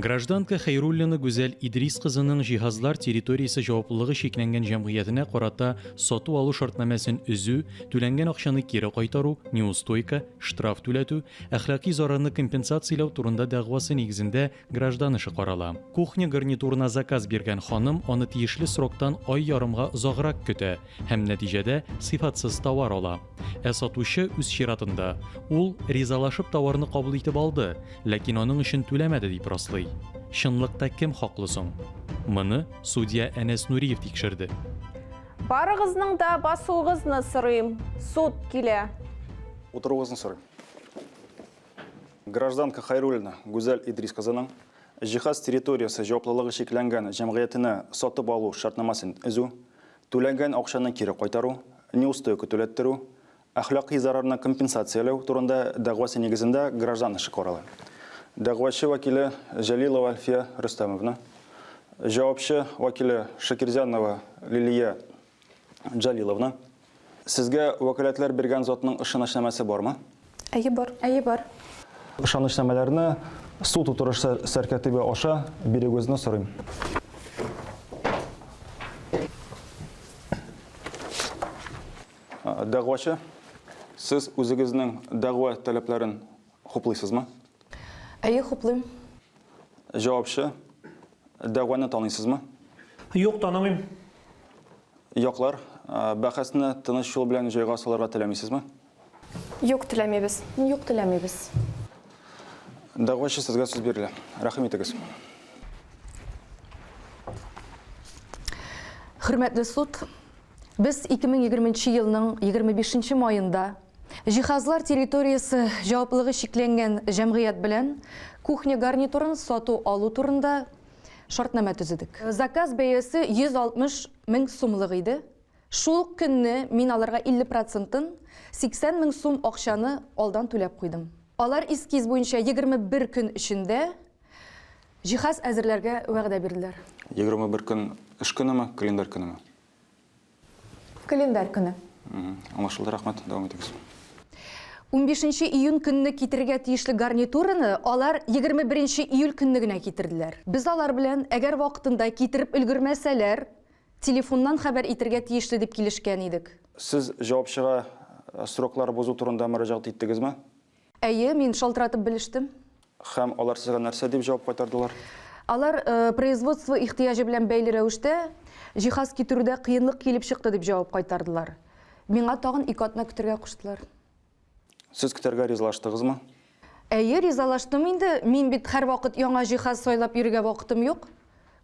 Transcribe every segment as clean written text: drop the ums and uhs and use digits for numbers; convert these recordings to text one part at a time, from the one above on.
Гражданка Хайруллина Гүзәл Идрис кызының җиһазлар территориясе җаваплылыгы шикләнгән җәмгыятенә карата сату алу шартнамәсен өзү, түләнгән акчаны кире кайтару, неустойка, штраф түләтү, әхлакый зарарны компенсацияләү турында дәгъвасы нигезендә граждан эше карала. Кухня гарнитурына заказ биргән ханым аны тиешле сроктан ай ярымга озаграк көтә һәм нәтиҗәдә сыйфатсыз товар ала. Сатучы үз чиратында ул ризалашып товарны кабул итеп алды, ләкин аның өчен түләмәде дип раслый. Шынлыкта кем хаклы соң? Моны судья Әнәс Нуриев тикшерде. Барыгызның да басуыгызны сорыйм. Суд килә. Утыругызны сорыйм. Гражданка Хайруллина Гүзәл Идрис кызының җиһаз территориясе җаваплылыгы шикләнгән җәмгыятенә сатып алу шартнамасын өзү, түләнгән акчаны кире кайтару, неустойка түләттерү, әхлакый зарарны компенсацияләү турында дәгъвасы нигезендә граждан эше карала. Дәгъвачы вәкиле Жалилова Альфия Рөстәмовна, җавапчы вәкиле Шакирзянова Лилия Джалиловна. Сезгә вәкаләтләр биргән затның ышанычнамәсе бармы? Әйе бар. Ышанычнамәләрне суд утырышы сәркәтибе аша бирегезне сорыйм. Дәгъвачы, сез үзегезнең дәгъва таләпләрен хуплыйсызмы? Әйе, хуплыйм. Җавапчы, дәгъваны таныйсызмы? Юк, танымыйм. Яклар, бәхәсне тыныч юл белән җайга салырга теләмисезме? Юк, теләмибез. Дәгъвачы, сезгә сүз бирелә. Рәхим итегез. Хөрмәтле суд, без 2020 елның 25 майында җиһазлар территориясе җаваплылыгы шикләнгән җәмгыять белән кухня гарнитурын сату алу турында шартнама төзедек. Заказ бәясе 160 мең сумлык иде. Шул көнне мин аларга 50%-ын 80 мең сум акчаны алдан түләп куйдым. Алар эскиз буенча 21 көн эчендә җиһаз әзерләргә вәгъдә бирделәр. 21 көн эш көнеме, календар көнеме? Календар көне. Аңлашылды, рәхмәт. Дәвам итегез. 15 июнь көнне китергә тиешле гарнитураны алар 21 июль көнне генә китерделәр. Без алар белән әгәр вакытында китереп өлгермәсәләр, телефоннан хәбәр итәргә тиешле дип килешкән идек. Сез җавапчыга сроклар бозу турында мөрәҗәгать иттегезме? Әйе, мин шалтыратып белештем. Һәм алар сезгә нәрсә дип җавап кайтардылар? Алар производство ихтыяҗы белән бәйле рәвештә җиһаз китерүдә кыенлык килеп чыкты дип җавап кайтардылар. Миңа тагын 2 атна көтәргә куштылар. Сез көтәргә ризалаштыгызмы? Әйе, ризалаштым инде. Мин бит һәр вакыт яңа җиһаз сайлап йөрергә вакытым юк.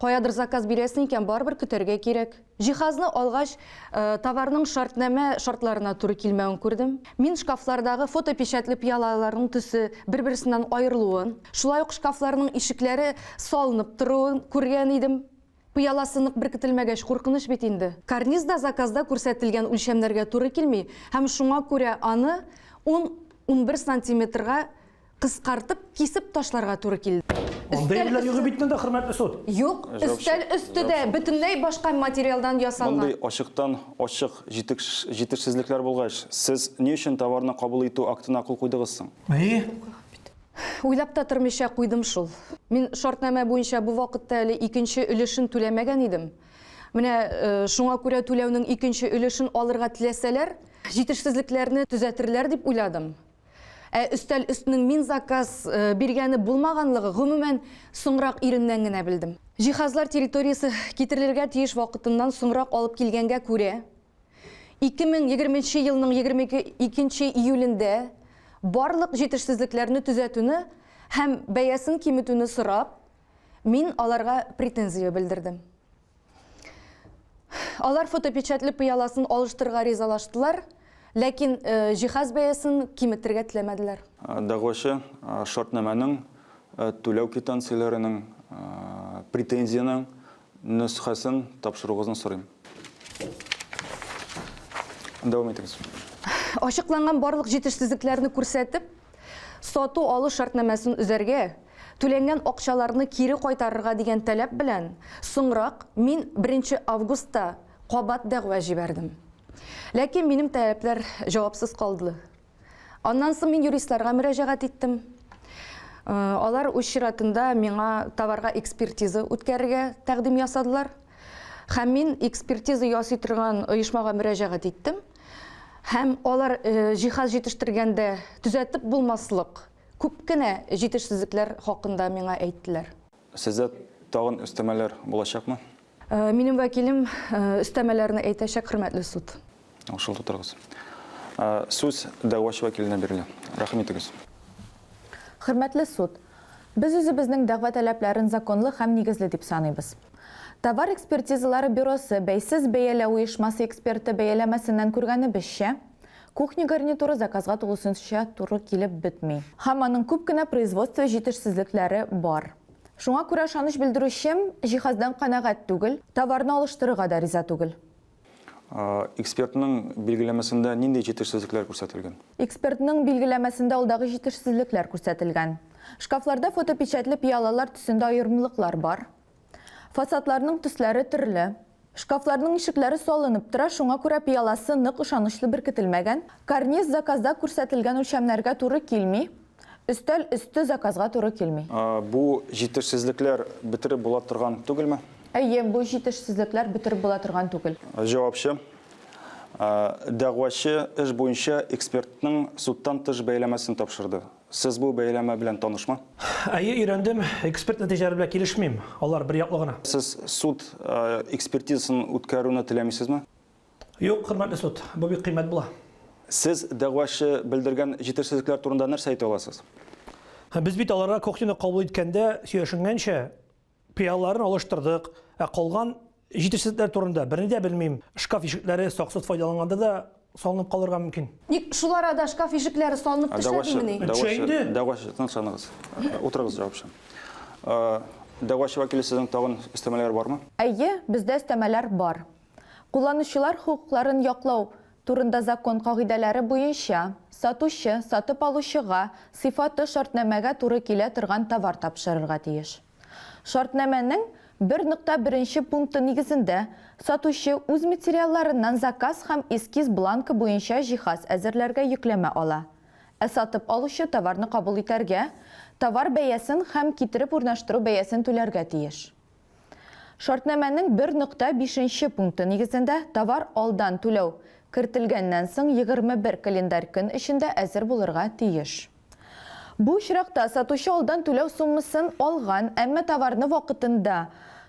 Каядыр заказ бирәсең икән, барыбер көтәргә кирәк. Җиһазны алгач, товарның шартларына туры килмәвен күрдем. Мин шкафлардагы фотопечатлы пыялаларның төсе бер-берсеннән аерылуын, шулай ук шкафларның ишекләре салынып торуын күргән идем. Пыяласынып беркетелмәгәч куркыныч бит инде. Карнизда заказда күрсәтелгән үлчәмнәргә туры килми, һәм шуңа күрә аны 10-11 сантиметрга кыскартып, кисеп ташларга туры килде. Андай белән югы битне дә, хөрмәтле суд. Юк, өстәл өстедә бөтенләй башка материалдан ясалган. Мондый ачыктан ачык җитешсезлекләр булгач, сез ни өчен товарны кабул итү актына кул куйдыгыз соң? Әйе. Уйлап та тормыйча куйдым шул. Мин шартнама буенча бу вакытта әле икенче өлешен түләмәгән идем. Менә шуңа күрә түләүнең икенче өлешен алырга теләсәләр, җитешсезлекләрне төзәтерләр дип уйладым. Өстәл өстенең мин заказ биргәне булмаганлыгы гомумән соңрак иреннән генә белдем. Җиһазлар территориясе китерелергә тиеш вакытыннан соңрак алып килгәнгә күрә, 2020 елның 22 июлендә барлык җитешсезлекләрне төзәтүне һәм бәясен киметүне сорап, мин аларга претензия белдердем. Алар фотопечатлы пыяласын алыштырырга ризалаштылар, ләкин җиһаз бәясен киметергә теләмәделәр. Дәгъвачы шартнаманың түләү квитанцияләренең претензияның нөсхәсен тапшыругызны сорыйм. Дәвам итегез. Ачыкланган барлык җитешсезлекләрне күрсәтеп, сату алу шартнамасын үзәргә, түләнгән акчаларны кире кайтарырга дигән таләп белән, соңрак мин 1 августта кабат дәгъва җибәрдем. Ләкин минем таләпләр җавапсыз калды. Аннан соң мин юристларга мөрәҗәгать иттем. Алар үз чиратында миңа товарга экспертиза үткәрергә тәкъдим ясадылар. Һәм мин экспертиза ясый торган оешмага мөрәҗәгать иттем. Һәм алар җиһаз җитештергәндә төзәтеп булмаслык күп кенә җитешсезлекләр хакында миңа әйттеләр. Сездә тагын өстәмәләр булачакмы? Минем вәкилем өстәмәләрне әйтәчәк, хөрмәтле суд. Шул тутыргыз. Сүз дәгъвачы вәкиленә бирелә. Рәхмәт итегез. Хөрмәтле суд, без үзебезнең дәгъва таләпләрен законлы һәм нигезле дип саныйбыз. Товар экспертизалары бюросы бәйсез бәяләү оешмасы эксперты бәяләмәсеннән күргәнебезчә, кухня гарнитуры заказга тулысынча туры килеп бетми. Һәм аның күп кенә производство җитешсезлекләре бар. Шуңа күрә ышаныч белдерүчем җиһаздан канәгать түгел, товарны алыштырырга да риза түгел. Экспертның билгеләмәсендә нинди җитешсезлекләр күрсәтелгән? Экспертның билгеләмәсендә алдагы җитешсезлекләр күрсәтелгән. Шкафларда фотопечатлы пиялалар төсендә аерымлыклар бар. Фасадларның төсләре төрле. Шкафларның ишекләре салынып тора, шуңа күрә пияласы нык ышанычлы беркетелмәгән. Карниз заказда күрсәтелгән үлчәмнәргә туры килми. Өстәл өсте заказга туры килми. Бу җитешсезлекләр бетереп була торган түгелме? Әйе, бу җитешсезлекләр бетереп була торган түгел. Җавапчы. Дәгъвачы эш буенча экспертның судтан тыш бәяләмәсен тапшырды. Сез бу бәяләмә белән танышмы? Әйе, өйрәндем. Эксперт нәтиҗәләре белән килешмим. Алар бер яклы гына. Сез суд экспертизасын үткәрүне теләмисезме? Юк, хөрмәтле суд. Бу бик кыйммәт була. Сез дәгъвачы белдергән җитешсезлекләр турында нәрсә әйтә аласыз? Без бит аларга кухняны кабул иткәндә сөйләшенгәнчә пиялларын алыштырдык. Калган җитешсезлекләр турында берни дә белмим. Шкаф ишекләре саксыз файдаланганда да салынып калырга мөмкин. Ник шулар арада шкаф ишекләре салынып төшәдимени? Дәгъвачы, тынычланыгыз. Утырыгыз, җавапчы. Дәгъвачы вәкиле, сезнең тагын өстәмәләр бармы? Әйе, бездә өстәмәләр бар. Кулланучылар хукукларын яклау турында закон кагыйдәләре буенча сатучы сатып алучыга сыйфаты шартнамәгә туры килә торган товар тапшырырга тиеш. Шартнамәнең 1.1 пункты нигезендә сатучы үз материалларыннан заказ һәм эскиз бланкы буенча җиһаз әзерләргә йөкләмә ала. Сатып алучы товарны кабул итәргә, товар бәясен һәм китереп урнаштыру бәясен түләргә тиеш. Шартнамәнең 1.5 пункты нигезендә товар алдан түләү кертелгәннән соң 21 календарь көн эчендә әзер булырга тиеш. Бу очракта сатучы алдан түләү суммасын алган, әмма товарны вакытында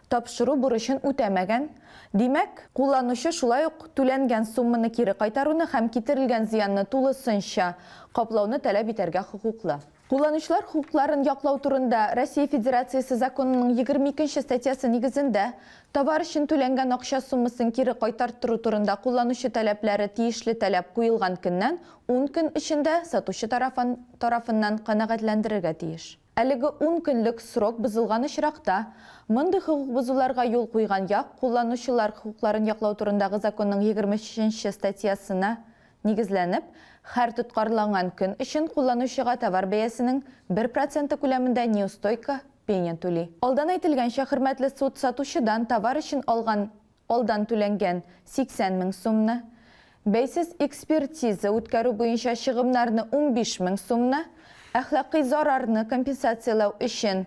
тапшыру бурычын үтәмәгән. Димәк, кулланучы шулай ук түләнгән сумманы кире кайтаруны һәм китерелгән зыянны тулысынча каплауны таләп итәргә хокуклы. Кулланучылар хукукларын яклау турында Россия Федерациясе законының 22 статьясы нигезендә товар өчен түләнгән акча суммасын кире кайтартыру турында кулланучы таләпләре тиешле таләп куелган көннән 10 көн эчендә сатучы тарафыннан канәгатьләндерергә тиеш. Әлеге 10 көнлек срок бузылган очракта мондый хукук бузуларга юл куйган як кулланучылар хукукларын яклау турындагы законның 23 статьясына нигезләнеп, һәр тоткарланган көн өчен кулланучыга товар бәясенең 1% күләмендә неустойка пеня түли. Алдан әйтелгәнчә, хөрмәтле суд, сатучыдан товар өчен алдан түләнгән 80 мең сумны, бәйсез экспертиза үткәрү буенча чыгымнарны 15 мең сумны, әхлакый зарарны компенсациялау өчен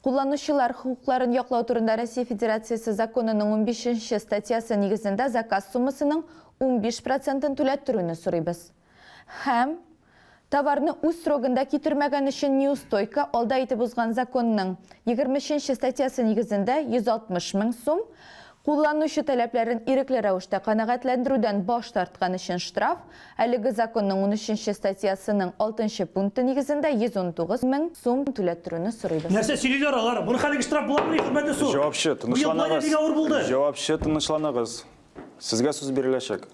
кулланучылар хукукларын яклау турында Россия Федерациясе законының 15 статьясы нигезендә заказ суммасының 15%-ын түләттерүне сорыйбыз. Һәм товарны үз срогында китермәгән өчен неустойка алда итеп узган законның 23 статьясы нигезендә 160 мең сум, кулланучы таләпләрен ирекле рәвештә канәгатьләндерүдән баш тарткан өчен штраф, әлеге законның 13 статьясының 6 пункты нигезендә 119 мең сум түләттерүне сорыйбыз. Нәрсә сөйлиләр алар? Буны хәле штраф буламы, хөрмәтле суд? Җавапчы, тынычланыгыз. Җавапчы, тынычланыгыз. Сезгә сүз биреләчәк.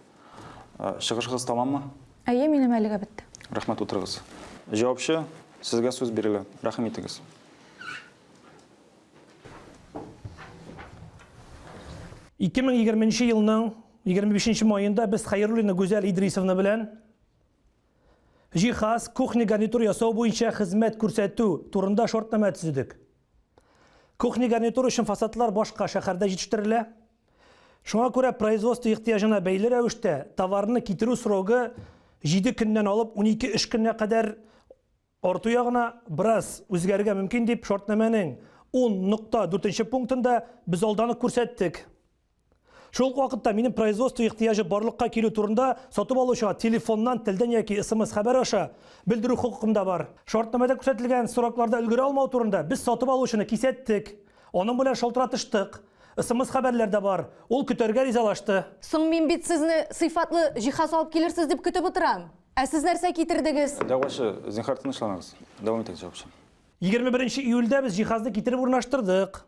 Чыгышыгыз тамаммы? Әйе, минем әлегә бетте. Рәхмәт, утырыгыз. Җавапчы, сезгә сүз бирелә. Рәхим итегез. Ике 2020 елның 25 майында без Хәйруллина Гүзәл Идрисовна белән җиһаз, кухня гарнитур ясау буенча хезмәт күрсәтү турында шартнама төзедек. Кухня гарнитур өчен фасадлар башка шәһәрдә җитештерелә. Шуңа күрә производство ихтыяҗына бәйле рәвештә товарны китерү срогы 7 көннән алып 12 эш көненә кадәр Арту ягына біраз үзгәргә мөмкин дип шартнамәнең 10.4 пунктында біз алданы күрсәттек. Шул вакытта минем производство ихтыяжы барлыкка килү турында сатып алучыга телефоннан, телдән яки СМС хәбәр аша белдерү хукукым да бар. Шартнамәдә күрсәтелгән соракларда өлгерә алмау турында без сатып алучыны кисәттек. Аның белән шалтыратыштык. СМС хәбәрләр дә бар. Ул көтәргә ризалашты. Соң мин бит сезне сыйфатлы җиһаз алып килерсез дип көтеп утырам. Ә сез нәрсә китердегез? Дәгъвачы, зинһар тынычланыгыз. Дәвам итегез, җавапчы. 21 июльдә без җиһазны китереп урнаштырдык.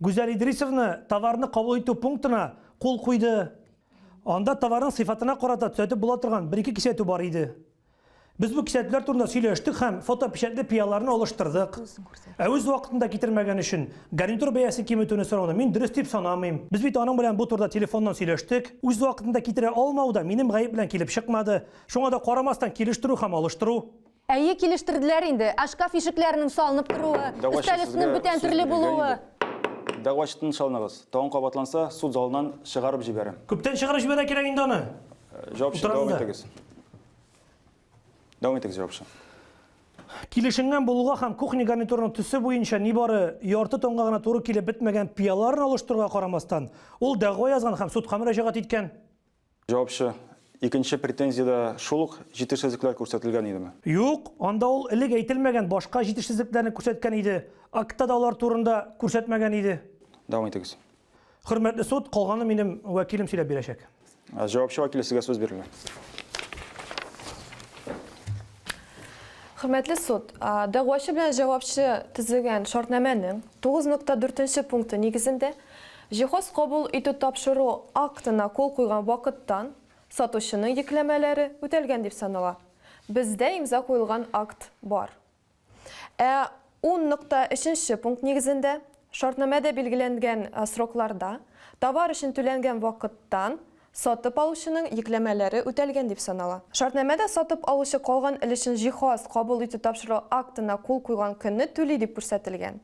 Гүзәл Идрисовна товарны кабул итү пунктына кул куйды. Анда товарның сыйфатына карата төзәтеп була торган 1-2 кисәтү бар иде. Без бу кисәтүләр турында сөйләштек һәм фотопечатлы пияларны алыштырдык. Ә үз вакытында китермәгән өчен гарнитур бәясе киметүне сорауны мин дөрес дип санамыйм. Без бит аның белән бу турда телефоннан сөйләштек. Үз вакытында китерә алмау да минем гаеп белән килеп чыкмады. Шуңа да карамастан килештерү һәм алыштыру. Әйе, килештерделәр инде. Шкаф ишекләренең салынып торуы, өстәл өстенең бүтән төрле булуы. Дәгъвачы тынычланыгыз. Тагын кабатланса, суд залынан чыгарып җибәрәм. Күптән чыгарып җибәрә кирәк инде аны. Җавапчы, дәвам итегез. Дәвам итегез, җавапчы. Килешенгән булуга һәм кухня гарнитурының төсе буенча нибары ярты тонга гына туры килеп бетмәгән пияларны алыштыруга карамастан, ул дәгъва язган һәм судка мөрәҗәгать иткән. Җавапчы, икенче претензиядә шул ук җитешсезлекләр күрсәтелгән идеме? Юк, анда ул элек әйтелмәгән башка җитешсезлекләрне күрсәткән иде. Актта да алар турында күрсәтмәгән иде. Дәвам итегез. Хөрмәтле суд, калганы минем вәкилем сөйләп бирәчәк. Җавапчы вәкиле, сезгә сүз бирелә. Хөрмәтле суд, дәгъвачы белән җавапчы төзегән шартнамәнең 9.4 пункты нигезендә җиһаз кабул итү тапшыру актына кул куйган вакыттан сатучының йөкләмәләре үтәлгән дип санала. Бездә имза куелган акт бар. 10.3 пункт нигезендә шартнамәдә билгеләнгән срокларда товар өчен түләнгән вакыттан сатып алучының йөкләмәләре үтәлгән дип санала. Шартнамәдә сатып алучы калган өлешен җиһаз кабул итү тапшыру актына кул куйган көнне түли дип күрсәтелгән.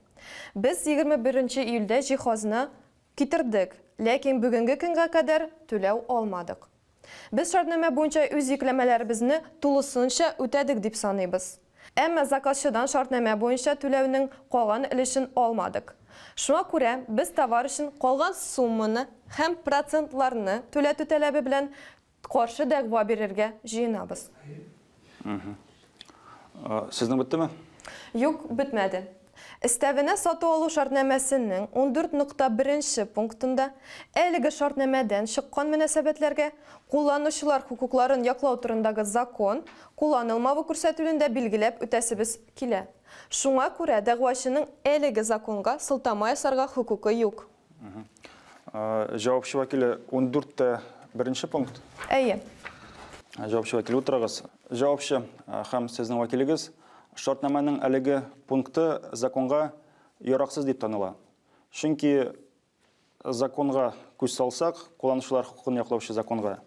Без 21 июльдә җиһазны китердек, ләкин бүгенге көнгә кадәр түләү алмадык. Без шартнамә буенча үз йөкләмәләребезне тулысынча үтәдек дип саныйбыз. Әмма заказчыдан шартнамә буенча түләүнең калган өлешен алмадык. Шуңа күрә без товар өчен калган сумманы һәм процентларны түләтү таләбе белән каршы дәгъва бирергә җыенабыз. Сезнең беттеме? Юк, бетмәде. Өстәвенә сату алу шартнамәсенең 14.1 пунктында әлеге шартнамәдән чыккан мөнәсәбәтләргә кулланучылар хукукларын яклау турындагы закон кулланылмавы күрсәтүлендә билгеләп үтәсебез килә. Шуңа күрә дәгъвачының әлеге законга сылтама ясарга хукукы юк. Җавапчы вәкиле, 14.1 пункт. Әйе. Җавапчы вәкиле, утырыгыз. Җавапчы һәм сезнең вәкилегез шартнамәнең әлеге пункты законга яраксыз дип таныла. Чөнки законга күз салсак, кулланучылар хукукын яклаучы законга,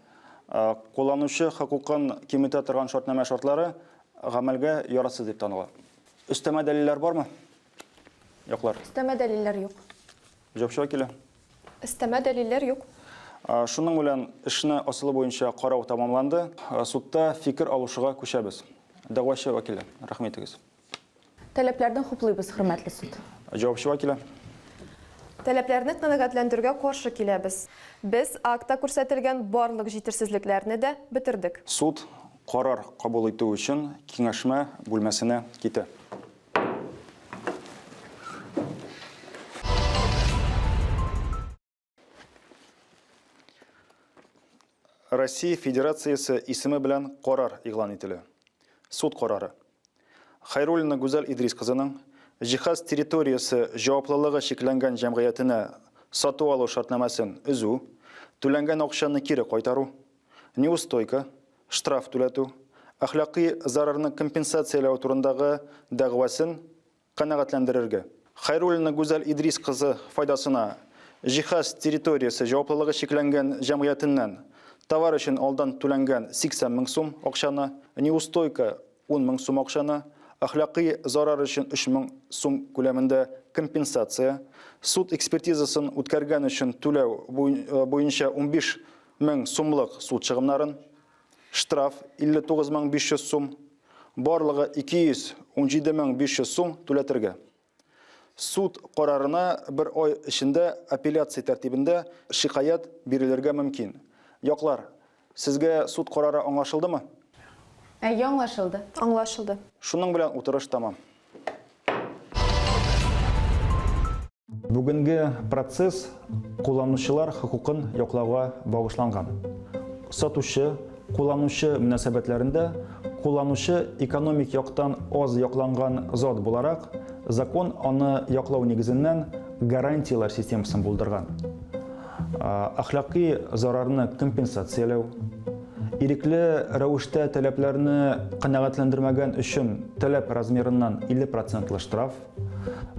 кулланучы хукукын киметә торган шартнамә шартлары гамәлгә яраксыз дип таныла. Өстәмә дәлилләр бармы? Юклар. Өстәмә дәлилләр юк. Җавапчы вәкиле. Өстәмә дәлилләр юк. Шуның белән эшне асылы буенча карау тамамланды. Судта фикер алушыга күчәбез. Дәгъвачы вәкиле, рәхмәт итегез. Таләпләрдән хуплыйбыз, хөрмәтле суд. Җавапчы вәкиле. Таләпләрне канәгатьләндерүгә каршы киләбез. Без акта күрсәтелгән барлык җитешсезлекләрне дә бетердек. Суд карар кабул итү өчен киңәшмә бүлмәсенә китә. Россия Федерациясы исеме белән карар игълан ителә. Суд карары. Хайруллина Гүзәл Идрис кызының җиһаз территориясе җаваплылыгы шикләнгән җәмгыятенә сату алу шартнамасын өзү, түләнгән акчаны кире кайтару, неустойка, штраф түләтү, әхлакый зарарны компенсацияләү турындагы дәгъвасын канәгатьләндерергә. Хайруллина Гүзәл Идрис кызы файдасына җиһаз территориясе җаваплылыгы шикләнгән җәмгыятеннән товар өчен алдан түләнгән 80 мең сум акчаны, неустойка 10 мең сум акчаны, әхлакый зарар өчен 3 мең сум күләмендә компенсация, суд экспертизасын үткәргән өчен түләү буенча 15 мең сумлык суд чыгымнарын, штраф 59 500 сум, барлыгы 217 500 сум түләтергә. Суд карарына бер ай эчендә апелляция тәртибендә шикаят бирелергә мөмкин. Яклар, сезгә суд карары аңлашылдымы? Аңлашылды. Аңлашылды. Шуның белән утырыш тамам. Бүгенге процесс кулланучылар хукукын яклауга багышланган. Сатучы, кулланучы мөнәсәбәтләрендә кулланучы экономик яктан аз якланган зат буларак, закон аны яклау нигезеннән гарантиялар системасын булдырган. Ахлакый зарарны компенсацияләү, ирекле рәвештә таләпләрне канәгатьләндермәгән өчен таләп размерыннан 50% штраф,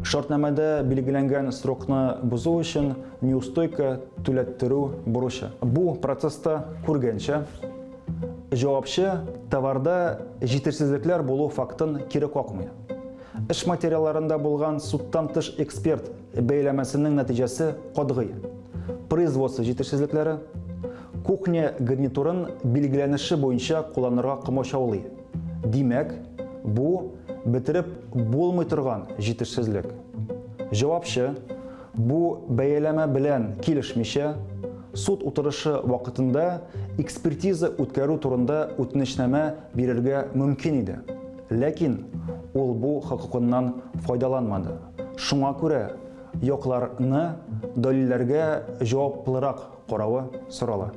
шартнамәдә билгеләнгән срокны бозу өчен неустойка түләттерү бурычы. Бу процесста күргәнчә, җавапчы товарда җитешсезлекләр булу фактын кире какмый. Эш материалларында булган судтан тыш эксперт бәйләмәсенең нәтиҗәсе катгый. Производство җитешсезлекләре кухня гарнитурын билгеләнеше буенча кулланырга комачаулый. Димәк, бу бетереп булмый торган җитешсезлек. Җавапчы бу бәяләмә белән килешмичә суд утырышы вакытында экспертиза үткәрү турында үтенечнамә бирергә мөмкин иде. Ләкин ул бу хокукыннан файдаланмады. Шуңа күрә якларны дәлилләргә җаваплырак каравы сорала.